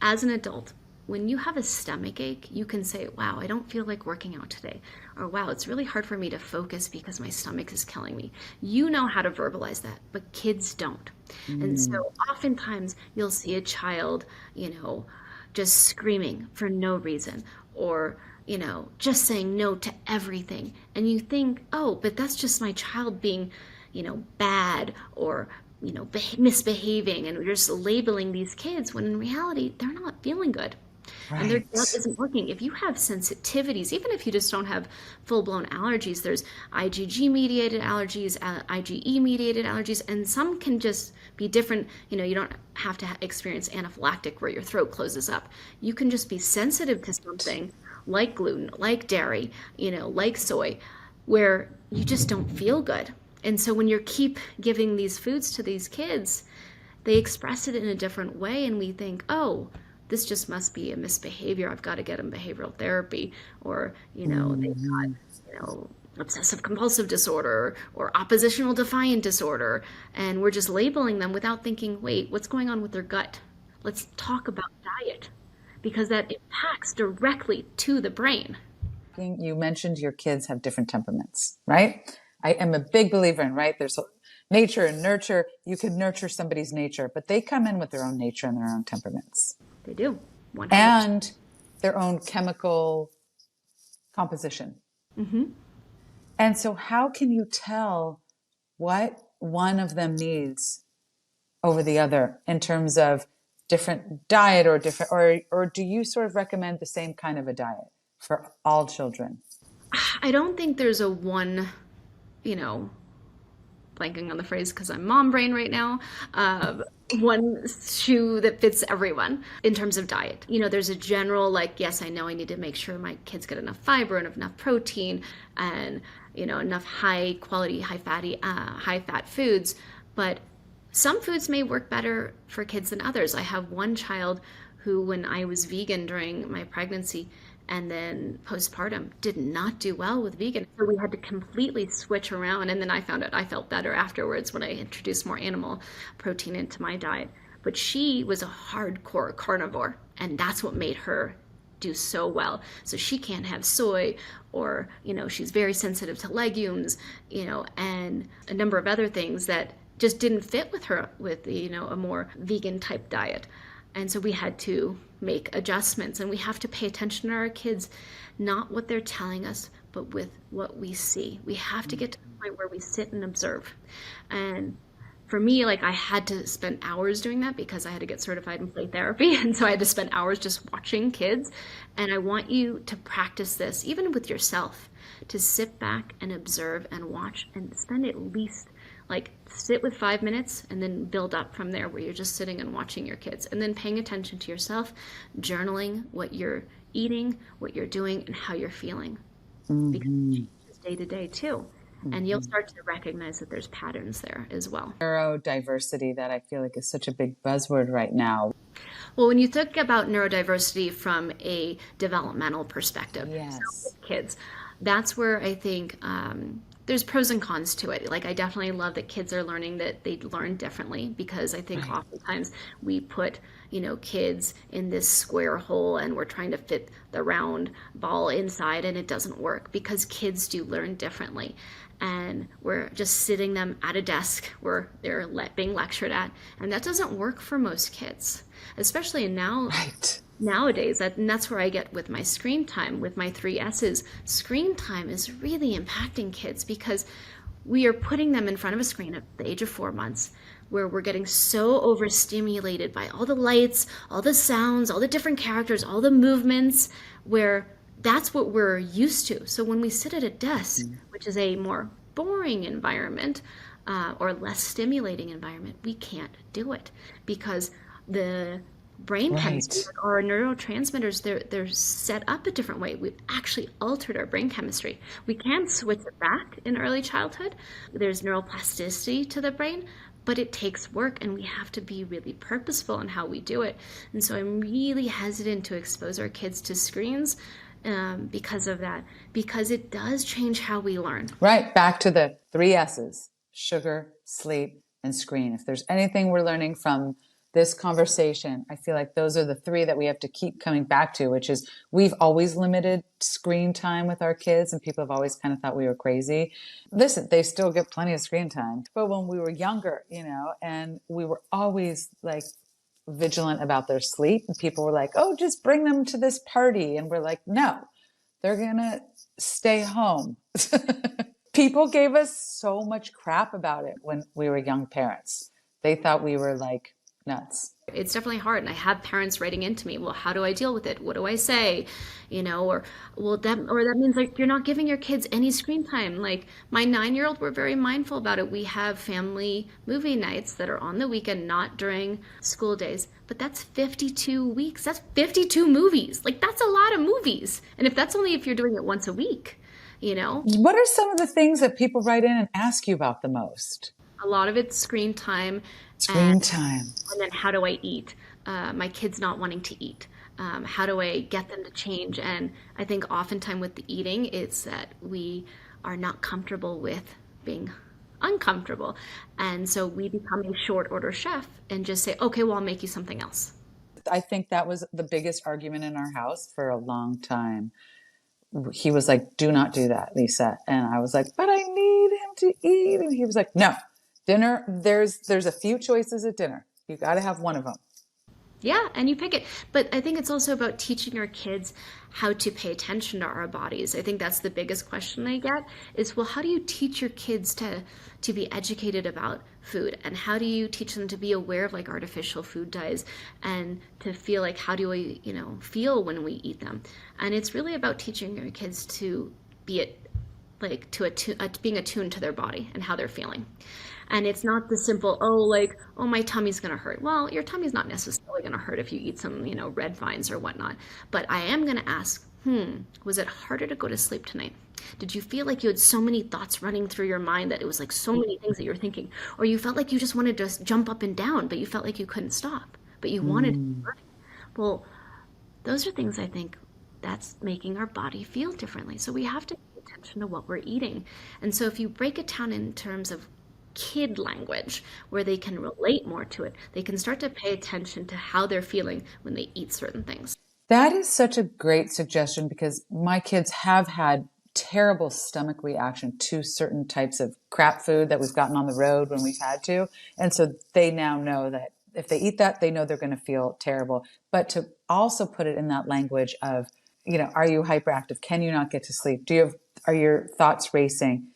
as an adult, when you have a stomach ache, you can say, wow, I don't feel like working out today. Or wow, it's really hard for me to focus because my stomach is killing me. You know how to verbalize that, but kids don't. And so oftentimes you'll see a child, just screaming for no reason or, just saying no to everything. And you think, oh, but that's just my child being, bad or misbehaving, and we're just labeling these kids when in reality they're not feeling good and their gut Right. isn't working. If you have sensitivities, even if you just don't have full-blown allergies, there's IgG mediated allergies, IgE mediated allergies, and some can just be different. You don't have to experience anaphylactic where your throat closes up. You can just be sensitive to something like gluten, like dairy, like soy, where you just don't feel good. And so when you keep giving these foods to these kids, they express it in a different way. And we think, oh, this just must be a misbehavior. I've got to get them behavioral therapy. Or, they've got, obsessive compulsive disorder or oppositional defiant disorder. And we're just labeling them without thinking, wait, what's going on with their gut? Let's talk about diet because that impacts directly to the brain. You mentioned your kids have different temperaments, right? I am a big believer in, right? There's nature and nurture. You could nurture somebody's nature, but they come in with their own nature and their own temperaments They do, 100%. and their own chemical composition. And so how can you tell what one of them needs over the other in terms of different diet or different, or do you sort of recommend the same kind of a diet for all children? I don't think there's a one, you know, blanking on the phrase because I'm mom brain right now. One shoe that fits everyone in terms of diet. There's a general, like, yes, I know I need to make sure my kids get enough fiber and enough protein and, enough high quality, high fatty, high fat foods. But some foods may work better for kids than others. I have one child who, when I was vegan during my pregnancy, and then postpartum did not do well with vegan. So we had to completely switch around. And then I found out I felt better afterwards when I introduced more animal protein into my diet. But she was a hardcore carnivore, and that's what made her do so well. So she can't have soy, or, she's very sensitive to legumes, and a number of other things that just didn't fit with her with, a more vegan type diet. And so we had to make adjustments, and we have to pay attention to our kids, not what they're telling us, but with what we see. We have to get to the point where we sit and observe. And for me, like, I had to spend hours doing that because I had to get certified in play therapy. And so I had to spend hours just watching kids. And I want you to practice this, even with yourself, to sit back and observe and watch and spend at least sit with 5 minutes and then build up from there where you're just sitting and watching your kids and then paying attention to yourself, journaling what you're eating, what you're doing, and how you're feeling. Because it changes day to day too. And you'll start to recognize that there's patterns there as well. Neurodiversity that I feel like is such a big buzzword right now. Well, when you think about neurodiversity from a developmental perspective, so Yes. with kids, that's where I think there's pros and cons to it. Like, I definitely love that kids are learning that they learn differently because I think Right. oftentimes we put, kids in this square hole and we're trying to fit the round ball inside and it doesn't work because kids do learn differently. And we're just sitting them at a desk where they're being lectured at, and that doesn't work for most kids, especially Right. nowadays. And that's where I get with my screen time, with my three S's. Screen time is really impacting kids because we are putting them in front of a screen at the age of 4 months where we're getting so overstimulated by all the lights, all the sounds, all the different characters, all the movements, where that's what we're used to. So when we sit at a desk, which is a more boring environment or less stimulating environment, we can't do it because the brain chemistry, Right. like our neurotransmitters, they're set up a different way. We've actually altered our brain chemistry. We can switch it back in early childhood. There's neuroplasticity to the brain, but it takes work and we have to be really purposeful in how we do it. And so I'm really hesitant to expose our kids to screens because of that, because it does change how we learn. Right. Back to the three S's: sugar, sleep, and screen. If there's anything we're learning from this conversation, I feel like those are the three that we have to keep coming back to, which is we've always limited screen time with our kids, and people have always kind of thought we were crazy. Listen, they still get plenty of screen time. But when we were younger, and we were always like vigilant about their sleep, and people were like, oh, just bring them to this party. And we're like, no, they're going to stay home. People gave us so much crap about it when we were young parents. They thought we were like nuts. It's definitely hard. And I have parents writing into me, well, how do I deal with it? What do I say? Or that means like you're not giving your kids any screen time. Like my 9-year-old, we're very mindful about it. We have family movie nights that are on the weekend, not during school days. But that's 52 weeks. That's 52 movies. Like that's a lot of movies. And if you're doing it once a week, What are some of the things that people write in and ask you about the most? a lot of it's screen time. Screen time. And then how do I eat? My kids not wanting to eat. How do I get them to change? And I think oftentimes with the eating, it's that we are not comfortable with being uncomfortable. And so we become a short order chef and just say, okay, well, I'll make you something else. I think that was the biggest argument in our house for a long time. He was like, do not do that, Lisa. And I was like, but I need him to eat. And he was like, no, dinner, there's a few choices at dinner. You got to have one of them. Yeah, and you pick it. But I think it's also about teaching our kids how to pay attention to our bodies. I think that's the biggest question I get is, well, how do you teach your kids to be educated about food? And how do you teach them to be aware of like artificial food dyes and to feel like how do we, feel when we eat them? And it's really about teaching your kids to be being attuned to their body and how they're feeling. And it's not the simple, oh, my tummy's going to hurt. Well, your tummy's not necessarily going to hurt if you eat some, red vines or whatnot. But I am going to ask, was it harder to go to sleep tonight? Did you feel like you had so many thoughts running through your mind that it was like so many things that you were thinking? Or you felt like you just wanted to jump up and down, but you felt like you couldn't stop, but you wanted to keep running. Well, those are things I think that's making our body feel differently. So we have to pay attention to what we're eating. And so if you break it down in terms of kid language where they can relate more to it, they can start to pay attention to how they're feeling when they eat certain things. That is such a great suggestion because my kids have had terrible stomach reaction to certain types of crap food that we've gotten on the road when we've had to. And so they now know that if they eat that, they know they're going to feel terrible. But to also put it in that language of, are you hyperactive? Can you not get to sleep? Are your thoughts racing?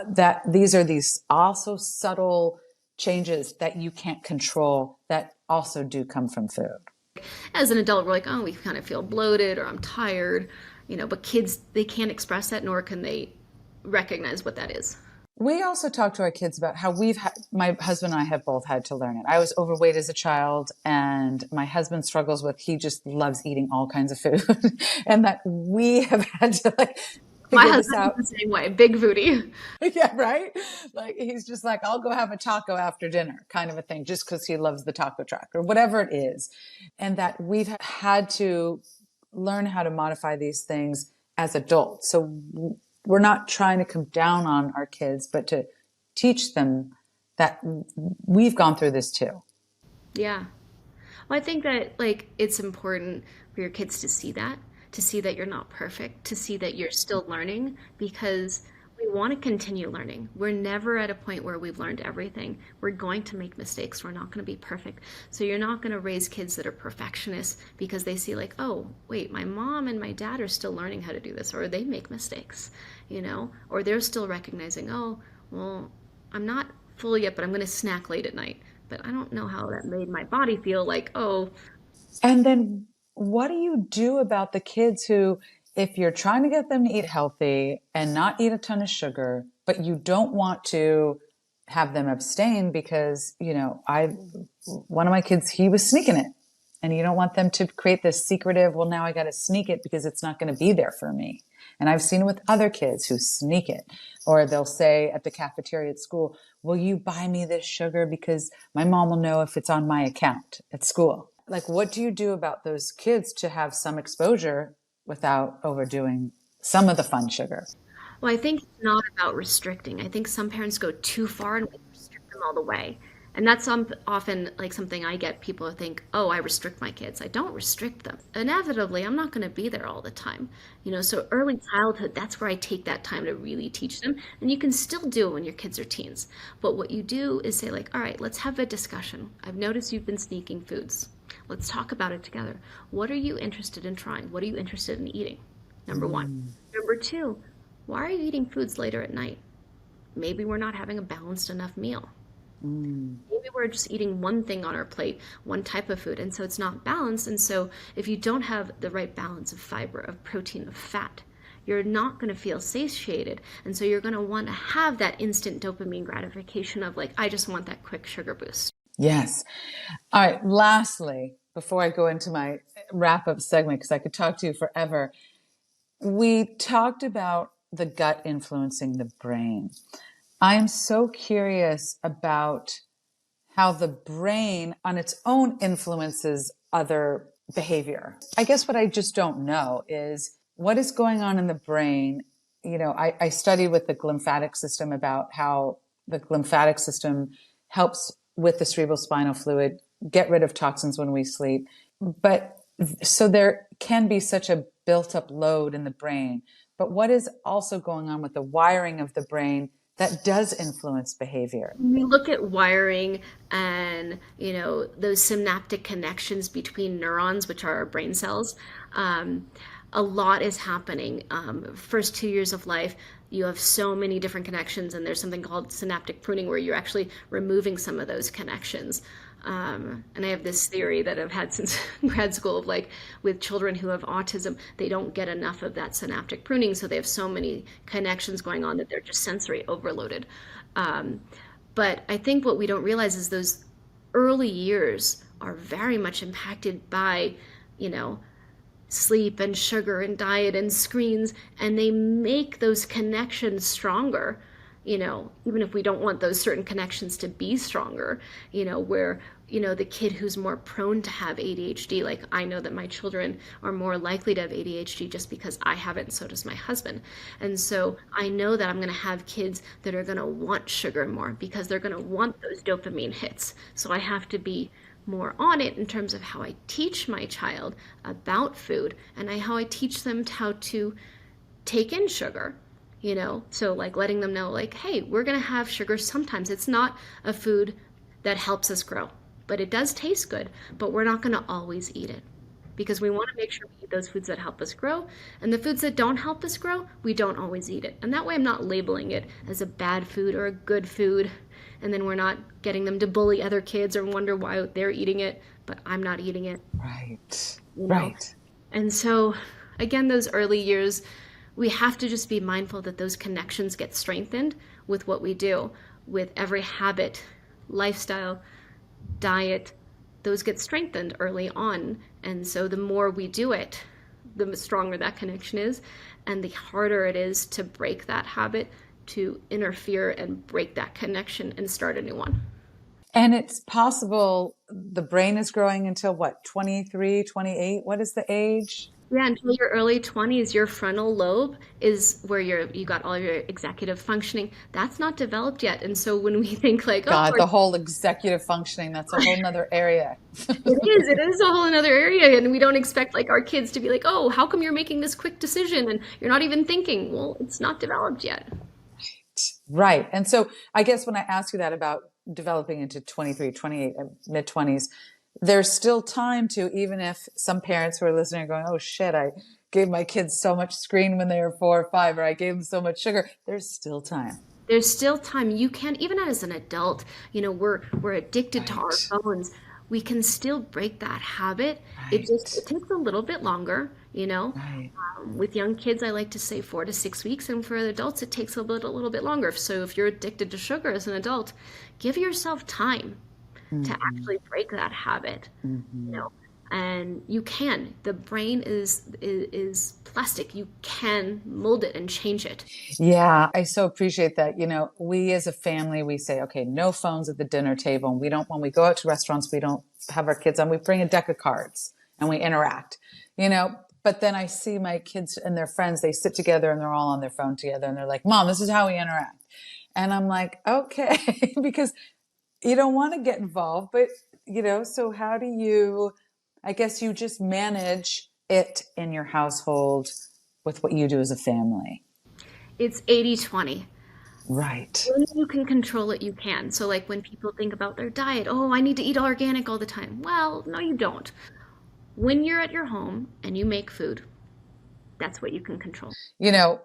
That these are these also subtle changes that you can't control that also do come from food. As an adult, we're like, oh, we kind of feel bloated or I'm tired, but kids, they can't express that, nor can they recognize what that is. We also talk to our kids about how my husband and I have both had to learn it. I was overweight as a child and my husband struggles with, he just loves eating all kinds of food and that we have had to My figure this husband out. is the same way, big foodie. Yeah, right? Like he's just like, I'll go have a taco after dinner kind of a thing, just because he loves the taco truck or whatever it is. And that we've had to learn how to modify these things as adults. So we're not trying to come down on our kids, but to teach them that we've gone through this too. Yeah. Well, I think that like it's important for your kids to see that you're not perfect, to see that you're still learning because we want to continue learning. We're never at a point where we've learned everything. We're going to make mistakes. We're not going to be perfect. So you're not going to raise kids that are perfectionists because they see like, oh, wait, my mom and my dad are still learning how to do this, or they make mistakes, or they're still recognizing, oh, well, I'm not full yet, but I'm going to snack late at night. But I don't know how that made my body feel like, oh, And then what do you do about the kids who, if you're trying to get them to eat healthy and not eat a ton of sugar, but you don't want to have them abstain because, one of my kids, he was sneaking it. And you don't want them to create this secretive, well, now I got to sneak it because it's not going to be there for me. And I've seen it with other kids who sneak it. Or they'll say at the cafeteria at school, will you buy me this sugar because my mom will know if it's on my account at school? Like, what do you do about those kids to have some exposure without overdoing some of the fun sugar? well, I think it's not about restricting. I think some parents go too far and we restrict them all the way. And that's often like something I get people think, oh, I restrict my kids. I don't restrict them. Inevitably, I'm not going to be there all the time. So early childhood, that's where I take that time to really teach them. And you can still do it when your kids are teens. But what you do is say like, all right, let's have a discussion. I've noticed you've been sneaking foods. Let's talk about it together. What are you interested in trying? What are you interested in eating? Number one. Number two, why are you eating foods later at night? Maybe we're not having a balanced enough meal. Maybe we're just eating one thing on our plate, one type of food, and so it's not balanced. And so if you don't have the right balance of fiber, of protein, of fat, you're not going to feel satiated. And so you're going to want to have that instant dopamine gratification of like, I just want that quick sugar boost. Yes. All right. Lastly, before I go into my wrap up segment, because I could talk to you forever, we talked about the gut influencing the brain. I am so curious about how the brain on its own influences other behavior. I guess what I just don't know is what is going on in the brain. I study with the lymphatic system about how the lymphatic system helps with the cerebral spinal fluid, get rid of toxins when we sleep. But so there can be such a built up load in the brain. But what is also going on with the wiring of the brain that does influence behavior? We look at wiring and, those synaptic connections between neurons, which are our brain cells. A lot is happening. First 2 years of life, you have so many different connections, and there's something called synaptic pruning where you're actually removing some of those connections. And I have this theory that I've had since grad school of like with children who have autism, they don't get enough of that synaptic pruning. So they have so many connections going on that they're just sensory overloaded. But I think what we don't realize is those early years are very much impacted by, sleep and sugar and diet and screens, and they make those connections stronger. Even if we don't want those certain connections to be stronger, where, the kid who's more prone to have ADHD, like I know that my children are more likely to have ADHD just because I have it and so does my husband. And so I know that I'm going to have kids that are going to want sugar more because they're going to want those dopamine hits. So I have to be more on it in terms of how I teach my child about food and how I teach them how to take in sugar. So like letting them know like, hey, we're going to have sugar sometimes. It's not a food that helps us grow, but it does taste good, but we're not going to always eat it because we want to make sure we eat those foods that help us grow, and the foods that don't help us grow, we don't always eat it. And that way I'm not labeling it as a bad food or a good food, and then we're not getting them to bully other kids or wonder why they're eating it, but I'm not eating it. Right. Right. And so again, those early years, we have to just be mindful that those connections get strengthened with what we do, with every habit, lifestyle, diet. Those get strengthened early on. And so the more we do it, the stronger that connection is, and the harder it is to break that habit, to interfere and break that connection and start a new one. And it's possible the brain is growing until what, 23, 28? What is the age? Yeah, until your early 20s, your frontal lobe is where you got all your executive functioning. That's not developed yet. And so when we think like, oh, God, the whole executive functioning, that's a whole nother area. it is a whole another area, and we don't expect like our kids to be like, oh, how come you're making this quick decision and you're not even thinking? Well, it's not developed yet. Right. And so I guess when I ask you that about developing into 23, 28, mid 20s, there's still time to, even if some parents who are listening are going, oh shit, I gave my kids so much screen when they were 4 or 5, or I gave them so much sugar. There's still time. There's still time. You can, even as an adult, we're addicted to our phones. We can still break that habit. It takes a little bit longer, Right. With young kids, I like to say 4 to 6 weeks, and for adults, it takes a little bit longer. So if you're addicted to sugar as an adult, give yourself time to actually break that habit. And you can. The brain is plastic. You can mold it and change it. Yeah, I so appreciate that. We as a family, we say, okay, no phones at the dinner table. And when we go out to restaurants, we don't have our kids on. We bring a deck of cards and we interact, But then I see my kids and their friends, they sit together and they're all on their phone together. And they're like, Mom, this is how we interact. And I'm like, okay, because you don't want to get involved, but so how do you, I guess you just manage it in your household with what you do as a family. It's 80-20. Right. When you can control it, you can. So like when people think about their diet, oh, I need to eat organic all the time. Well, no, you don't. When you're at your home and you make food, that's what you can control.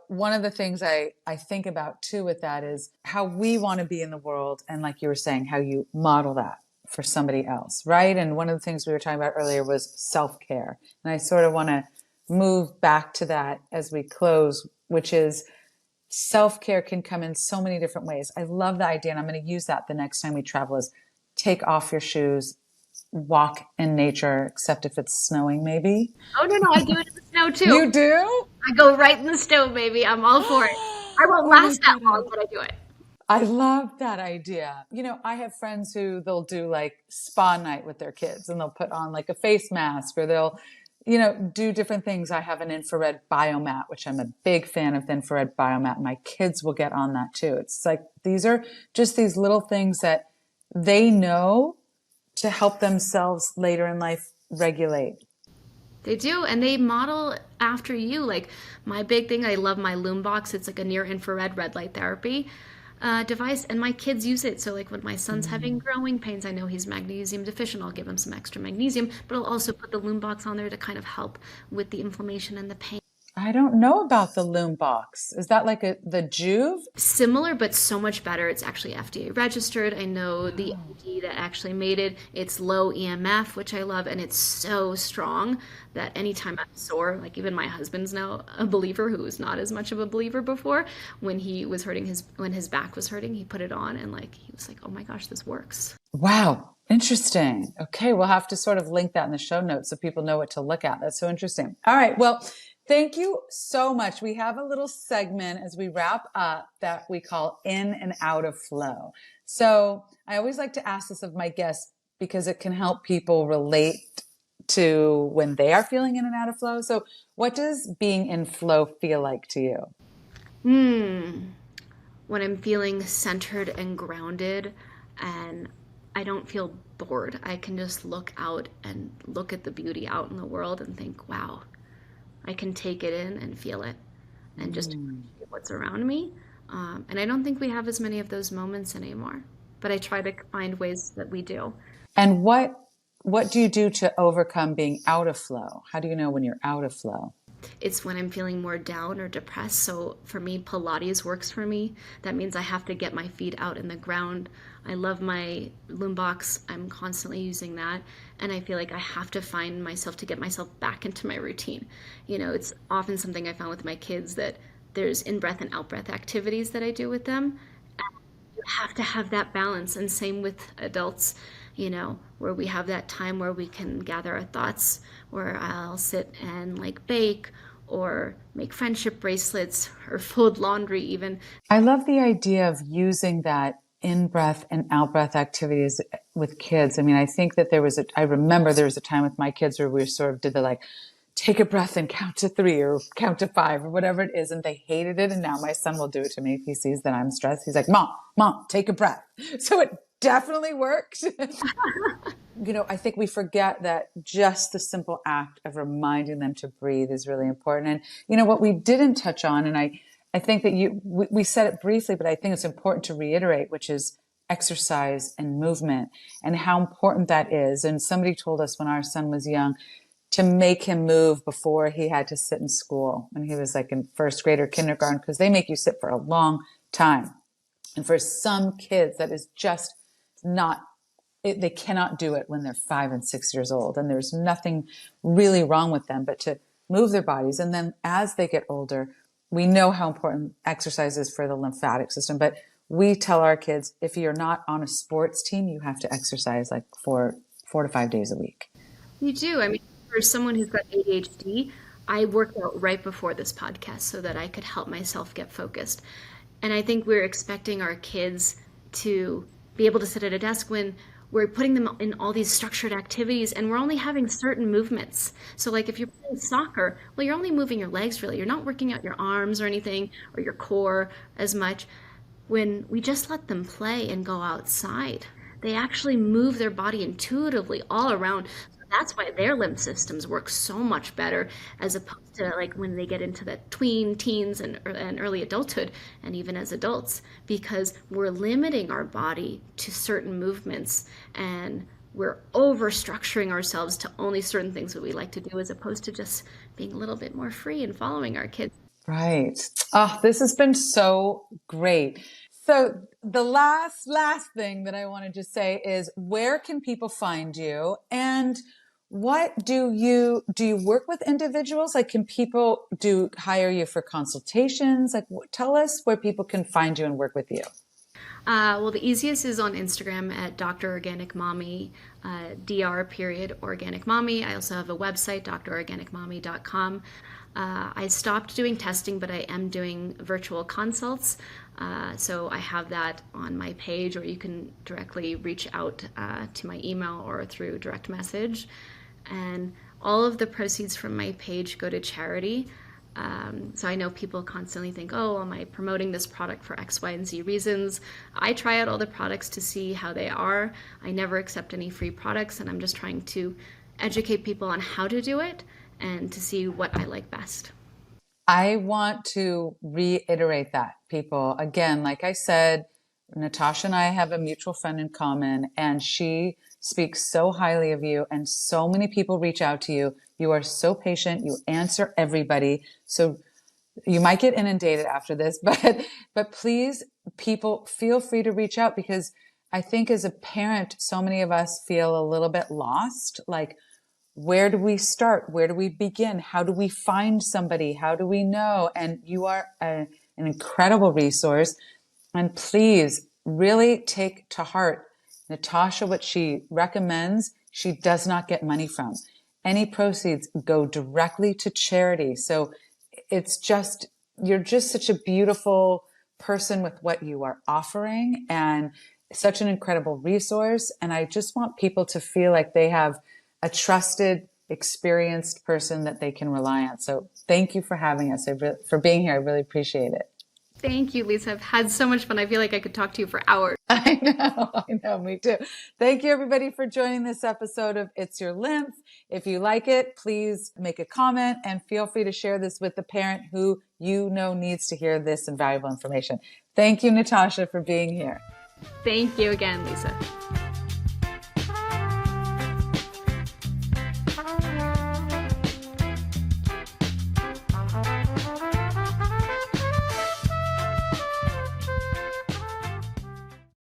One of the things I think about too with that is how we want to be in the world. And like you were saying, how you model that for somebody else, right? And one of the things we were talking about earlier was self-care. And I sort of want to move back to that as we close, which is self-care can come in so many different ways. I love the idea, and I'm going to use that the next time we travel, is take off your shoes, walk in nature, except if it's snowing, maybe. Oh, no, I do it in the snow too. You do? I go right in the snow, baby. I'm all for it. I won't last that long, but I do it. I love that idea. I have friends who they'll do like spa night with their kids, and they'll put on like a face mask, or they'll, do different things. I have an infrared biomat, which I'm a big fan of the infrared biomat. My kids will get on that too. It's like, these are just these little things that they know to help themselves later in life regulate. They do, and they model after you. Like my big thing, I love my Loom box. It's like a near infrared red light therapy device, and my kids use it. So like when my son's having growing pains, I know he's magnesium deficient, I'll give him some extra magnesium, but I'll also put the Loom box on there to kind of help with the inflammation and the pain. I don't know about the Loom box. Is that like the Juve? Similar, but so much better. It's actually FDA registered. I know the MD that actually made it. It's low EMF, which I love, and it's so strong that anytime I'm sore, like even my husband's now a believer who was not as much of a believer before, when he was hurting when his back was hurting, he put it on and like he was like, oh my gosh, this works. Wow. Interesting. Okay, we'll have to sort of link that in the show notes so people know what to look at. That's so interesting. All right. Well, thank you so much. We have a little segment as we wrap up that we call In and Out of Flow. So I always like to ask this of my guests because it can help people relate to when they are feeling in and out of flow. So what does being in flow feel like to you? When I'm feeling centered and grounded and I don't feel bored, I can just look out and look at the beauty out in the world and think, wow, I can take it in and feel it and just appreciate what's around me. And I don't think we have as many of those moments anymore, but I try to find ways that we do. And what do you do to overcome being out of flow? How do you know when you're out of flow? It's when I'm feeling more down or depressed. So for me, Pilates works for me. That means I have to get my feet out in the ground. I love my Loom box. I'm constantly using that. And I feel like I have to find myself to get myself back into my routine. It's often something I found with my kids that there's in-breath and out-breath activities that I do with them. And you have to have that balance. And same with adults. where we have that time where we can gather our thoughts, where I'll sit and like bake or make friendship bracelets or fold laundry even. I love the idea of using that in-breath and out-breath activities with kids. I mean, I think that I remember there was a time with my kids where we sort of did the like, take a breath and count to 3 or count to 5 or whatever it is. And they hated it. And now my son will do it to me if he sees that I'm stressed. He's like, Mom, take a breath. So it definitely worked. I think we forget that just the simple act of reminding them to breathe is really important. And what we didn't touch on, and I think that we said it briefly, but I think it's important to reiterate, which is exercise and movement and how important that is. And somebody told us when our son was young to make him move before he had to sit in school when he was like in first grade or kindergarten, because they make you sit for a long time. And for some kids, that is just not, they cannot do it when they're 5 and 6 years old. And there's nothing really wrong with them, but to move their bodies. And then as they get older, we know how important exercise is for the lymphatic system. But we tell our kids, if you're not on a sports team, you have to exercise like 4 to 5 days a week. You do. I mean, for someone who's got ADHD, I worked out right before this podcast so that I could help myself get focused. And I think we're expecting our kids to be able to sit at a desk when we're putting them in all these structured activities and we're only having certain movements. So like if you're playing soccer, well, you're only moving your legs really. You're not working out your arms or anything or your core as much. When we just let them play and go outside, they actually move their body intuitively all around. That's why their lymph systems work so much better as opposed to like when they get into the teens and early adulthood and even as adults, because we're limiting our body to certain movements and we're over structuring ourselves to only certain things that we like to do as opposed to just being a little bit more free and following our kids. Right. Oh, this has been so great. So the last thing that I wanted to say is, where can people find you? And what do you work with individuals? Like, can people hire you for consultations? Like, tell us where people can find you and work with you. Well, the easiest is on Instagram at Dr. Organic Mommy, Dr. Organic Mommy. I also have a website, drorganicmommy.com. I stopped doing testing, but I am doing virtual consults. So I have that on my page, or you can directly reach out to my email or through direct message. And all of the proceeds from my page go to charity. So I know people constantly think, oh, am I promoting this product for X, Y, and Z reasons? I try out all the products to see how they are. I never accept any free products, and I'm just trying to educate people on how to do it and to see what I like best. I want to reiterate that, people. Again, like I said, Natasha and I have a mutual friend in common, and she speaks so highly of you, and so many people reach out to you. You are so patient. You answer everybody. So you might get inundated after this, but please, people, feel free to reach out, because I think as a parent, so many of us feel a little bit lost. Like, where do we start? Where do we begin? How do we find somebody? How do we know? And you are an incredible resource. And please really take to heart, Natasha, what she recommends, she does not get money from. Any proceeds go directly to charity. So it's just, you're just such a beautiful person with what you are offering and such an incredible resource. And I just want people to feel like they have a trusted, experienced person that they can rely on. So thank you for having us, for being here. I really appreciate it. Thank you, Lisa. I've had so much fun. I feel like I could talk to you for hours. I know, me too. Thank you, everybody, for joining this episode of It's Your Lymph. If you like it, please make a comment and feel free to share this with the parent who you know needs to hear this invaluable information. Thank you, Natasha, for being here. Thank you again, Lisa.